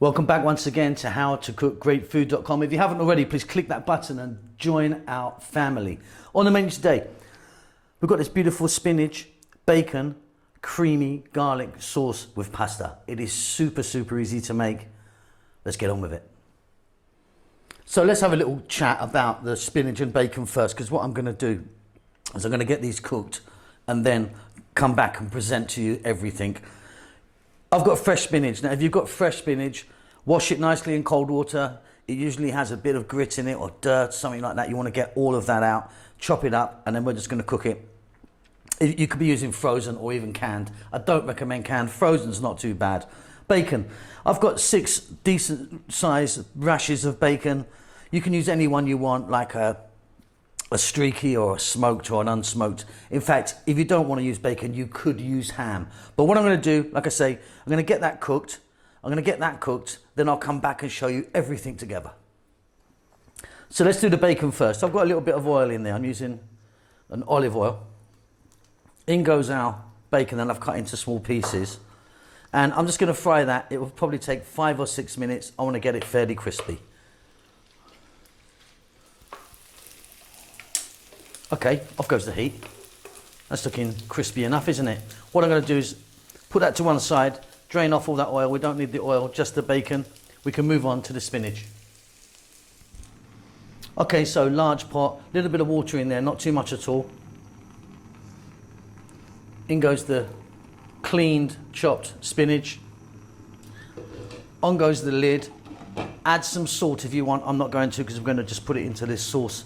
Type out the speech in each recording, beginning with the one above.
Welcome back once again to howtocookgreatfood.com. If you haven't already, please click that button and join our family. On the menu today, we've got this beautiful spinach, bacon, creamy garlic sauce with pasta. It is super, super easy to make. Let's get on with it. So let's have a little chat about the spinach and bacon first, because what I'm going to do is I'm going to get these cooked and then come back and present to you everything. I've got fresh spinach. Now, if you've got fresh spinach, wash it nicely in cold water. It usually has a bit of grit in it or dirt, something like that. You want to get all of that out, chop it up, and then we're just going to cook it. You could be using frozen or even canned. I don't recommend canned. Frozen's not too bad. Bacon. I've got 6 decent size rashers of bacon. You can use any one you want, like a streaky or a smoked or an unsmoked. In fact, if you don't want to use bacon, you could use ham. But what I'm going to do, like I say, I'm going to get that cooked. Then I'll come back and show you everything together. So let's do the bacon first. I've got a little bit of oil in there. I'm using an olive oil. In goes our bacon that I've cut into small pieces. And I'm just going to fry that. It will probably take 5 or 6 minutes. I want to get it fairly crispy. Okay, off goes the heat. That's looking crispy enough, isn't it? What I'm going to do is put that to one side, drain off all that oil. We don't need the oil, just the bacon. We can move on to the spinach. Okay, so large pot, a little bit of water in there, not too much at all. In goes the cleaned, chopped spinach. On goes the lid. Add some salt if you want. I'm not going to, because I'm going to just put it into this sauce.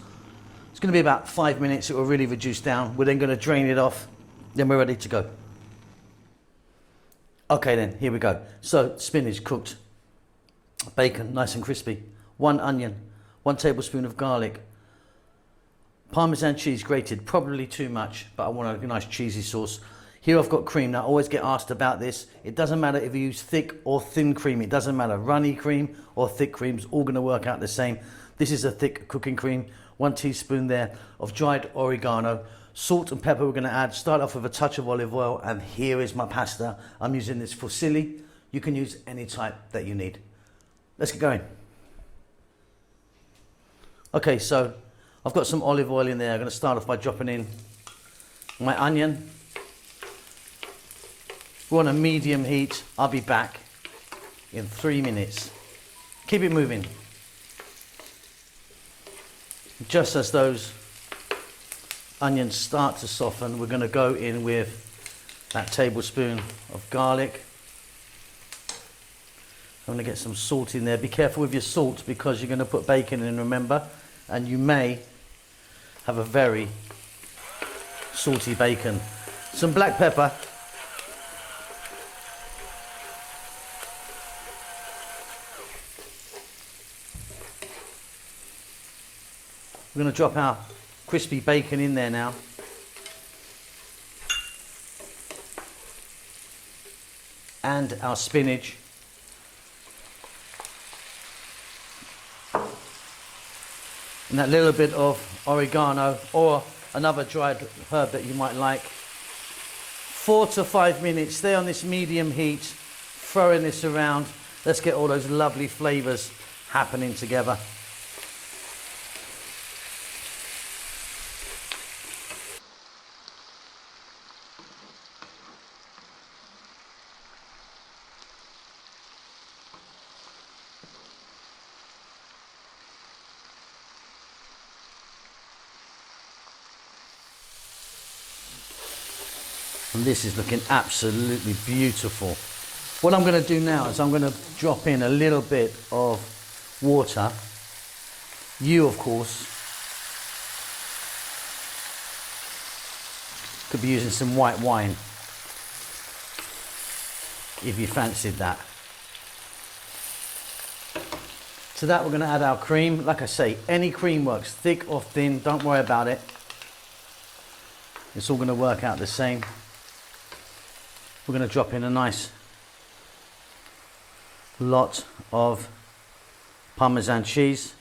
It's going to be about 5 minutes. It will really reduce down. We're then going to drain it off. Then we're ready to go. Okay then, here we go. So spinach cooked. Bacon, nice and crispy. 1 onion. 1 tablespoon of garlic. Parmesan cheese grated, probably too much, but I want a nice cheesy sauce. Here I've got cream. Now I always get asked about this. It doesn't matter if you use thick or thin cream. It doesn't matter. Runny cream or thick cream's all going to work out the same. This is a thick cooking cream. 1 teaspoon there of dried oregano. Salt and pepper we're going to add. Start off with a touch of olive oil, and here is my pasta. I'm using this fusilli. You can use any type that you need. Let's get going. Okay, so I've got some olive oil in there. I'm going to start off by dropping in my onion. We're on a medium heat. I'll be back in 3 minutes. Keep it moving. Just as those onions start to soften, we're going to go in with that tablespoon of garlic. I'm going to get some salt in there. Be careful with your salt, because you're going to put bacon in, remember, and you may have a very salty bacon. Some black pepper. We're going to drop our crispy bacon in there now. And our spinach. And that little bit of oregano or another dried herb that you might like. 4 to 5 minutes. Stay on this medium heat, throwing this around. Let's get all those lovely flavors happening together. And this is looking absolutely beautiful. What I'm going to do now is I'm going to drop in a little bit of water. You, of course, could be using some white wine if you fancied that. To that we're going to add our cream. Like I say, any cream works, thick or thin, don't worry about it. It's all going to work out the same. We're going to drop in a nice lot of Parmesan cheese.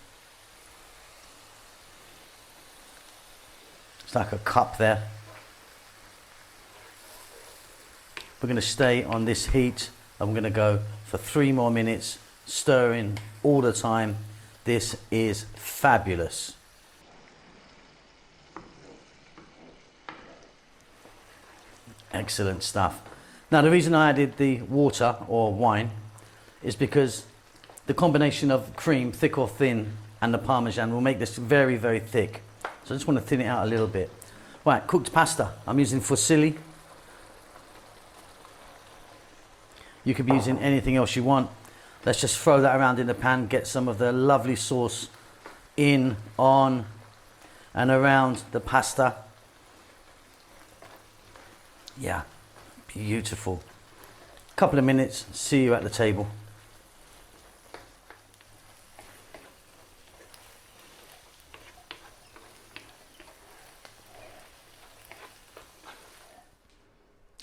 It's like a cup there. We're going to stay on this heat. I'm going to go for 3 more minutes stirring all the time. This is fabulous. Excellent stuff. Now the reason I added the water or wine is because the combination of cream, thick or thin, and the Parmesan will make this very, very thick. So I just want to thin it out a little bit. Right, cooked pasta. I'm using fusilli. You could be using anything else you want. Let's just throw that around in the pan, get some of the lovely sauce in, on, and around the pasta. Yeah, beautiful. Couple of minutes, see you at the table.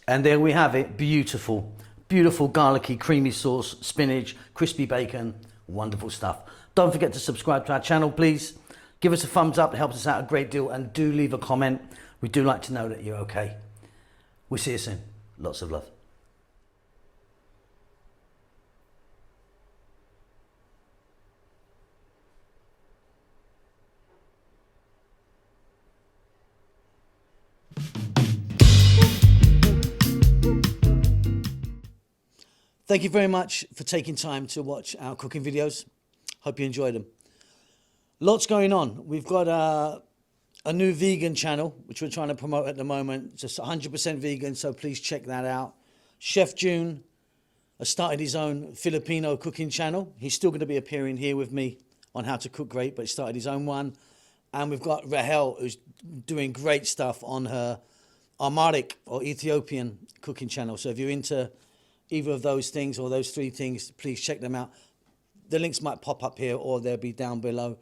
And there we have it, beautiful. Beautiful garlicky creamy sauce, spinach, crispy bacon, wonderful stuff. Don't forget to subscribe to our channel, please. Give us a thumbs up, it helps us out a great deal, and do leave a comment. We do like to know that you're okay. We'll see you soon. Lots of love. Thank you very much for taking time to watch our cooking videos. Hope you enjoyed them. Lots going on. We've got a new vegan channel, which we're trying to promote at the moment. Just 100% vegan, so please check that out. Chef June has started his own Filipino cooking channel. He's still going to be appearing here with me on How to Cook Great, but he started his own one. And we've got Rahel, who's doing great stuff on her Amharic or Ethiopian cooking channel. So if you're into either of those things or those three things, please check them out. The links might pop up here or they'll be down below.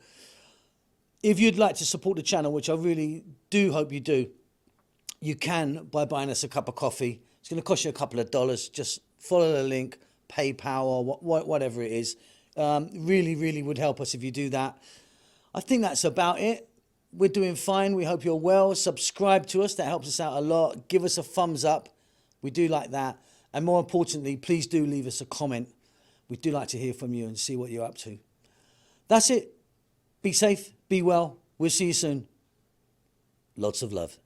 If you'd like to support the channel, which I really do hope you do, you can by buying us a cup of coffee. It's going to cost you a couple of dollars. Just follow the link, PayPal or whatever it is. Really, really would help us if you do that. I think that's about it. We're doing fine. We hope you're well. Subscribe to us. That helps us out a lot. Give us a thumbs up. We do like that. And more importantly, please do leave us a comment. We do like to hear from you and see what you're up to. That's it. Be safe. Be well. We'll see you soon. Lots of love.